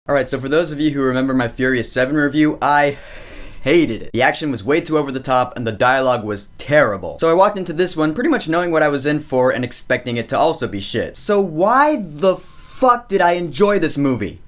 Alright, so for those of you who remember my Furious 7 review, I hated it. The action was way too over the top and the dialogue was terrible. So I walked into this one pretty much knowing what I was in for and expecting it to also be shit. So why the fuck did I enjoy this movie?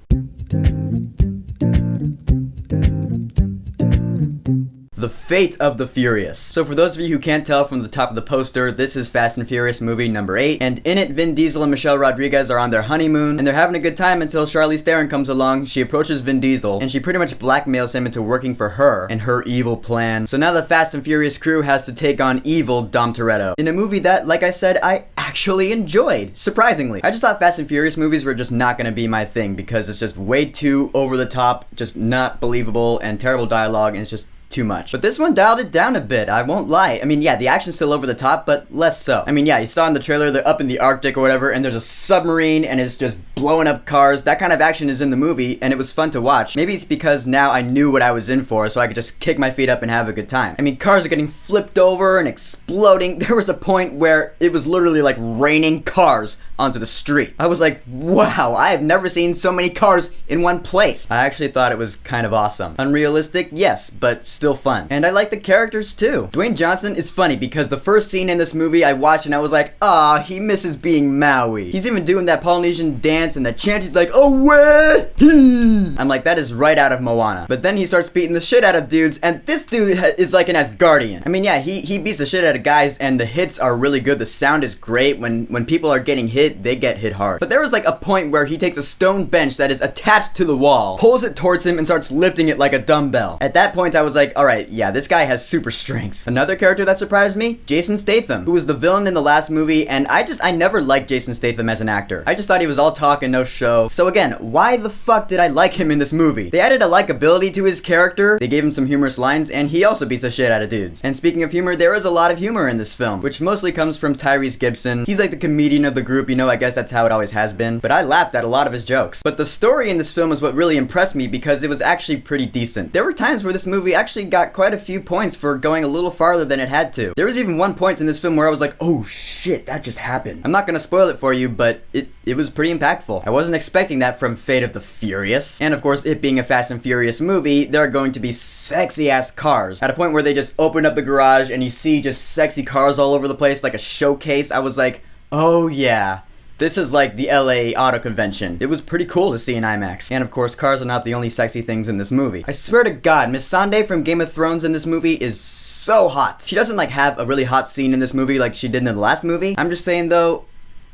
The Fate of the Furious. So for those of you who can't tell from the top of the poster, this is Fast and Furious movie number 8, and in it, Vin Diesel and Michelle Rodriguez are on their honeymoon, and they're having a good time until Charlize Theron comes along. She approaches Vin Diesel, and she pretty much blackmails him into working for her and her evil plan. So now the Fast and Furious crew has to take on evil Dom Toretto, in a movie that, like I said, I actually enjoyed, surprisingly. I just thought Fast and Furious movies were just not gonna be my thing, because it's just way too over the top, just not believable, and terrible dialogue, and it's just too much. But this one dialed it down a bit, I won't lie. I mean, yeah, the action's still over the top, but less so. I mean, yeah, you saw in the trailer they're up in the Arctic or whatever, and there's a submarine, and it's just blowing up cars. That kind of action is in the movie, and it was fun to watch. Maybe it's because now I knew what I was in for, so I could just kick my feet up and have a good time. I mean, cars are getting flipped over and exploding. There was a point where it was literally like raining cars onto the street. I was like, wow, I have never seen so many cars in one place. I actually thought it was kind of awesome. Unrealistic, yes, but still fun. And I like the characters too. Dwayne Johnson is funny because the first scene in this movie I watched and I was like, ah, he misses being Maui. He's even doing that Polynesian dance and that chant, he's like, oh, where? I'm like, that is right out of Moana. But then he starts beating the shit out of dudes, and this dude is like an Asgardian. I mean, yeah, he beats the shit out of guys, and the hits are really good. The sound is great. When people are getting hit, they get hit hard. But there was like a point where he takes a stone bench that is attached to the wall, pulls it towards him, and starts lifting it like a dumbbell. At that point, I was like, alright, yeah, this guy has super strength. Another character that surprised me, Jason Statham, who was the villain in the last movie, and I never liked Jason Statham as an actor. I just thought he was all talk and no show. So again, why the fuck did I like him in this movie? They added a likability to his character, they gave him some humorous lines, and he also beats the shit out of dudes. And speaking of humor, there is a lot of humor in this film, which mostly comes from Tyrese Gibson. He's like the comedian of the group, you know, I guess that's how it always has been. But I laughed at a lot of his jokes. But the story in this film is what really impressed me because it was actually pretty decent. There were times where this movie actually got quite a few points for going a little farther than it had to. There was even one point in this film where I was like, oh shit, that just happened. I'm not gonna spoil it for you, but it was pretty impactful. I wasn't expecting that from Fate of the Furious. And of course, it being a Fast and Furious movie, there are going to be sexy ass cars. At a point where they just open up the garage and you see just sexy cars all over the place like a showcase, I was like, oh yeah. This is like the LA Auto Convention. It was pretty cool to see in IMAX. And of course, cars are not the only sexy things in this movie. I swear to God, Miss Sande from Game of Thrones in this movie is so hot. She doesn't like have a really hot scene in this movie like she did in the last movie. I'm just saying though,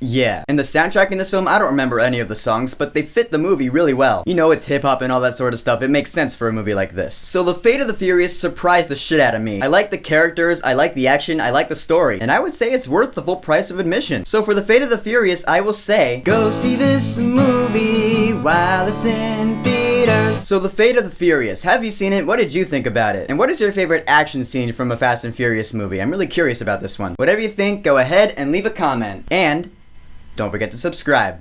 yeah. And the soundtrack in this film, I don't remember any of the songs, but they fit the movie really well. You know, it's hip-hop and all that sort of stuff. It makes sense for a movie like this. So The Fate of the Furious surprised the shit out of me. I like the characters, I like the action, I like the story, and I would say it's worth the full price of admission. So for The Fate of the Furious, I will say, go see this movie while it's in theaters. So The Fate of the Furious, have you seen it? What did you think about it? And what is your favorite action scene from a Fast and Furious movie? I'm really curious about this one. Whatever you think, go ahead and leave a comment. And don't forget to subscribe.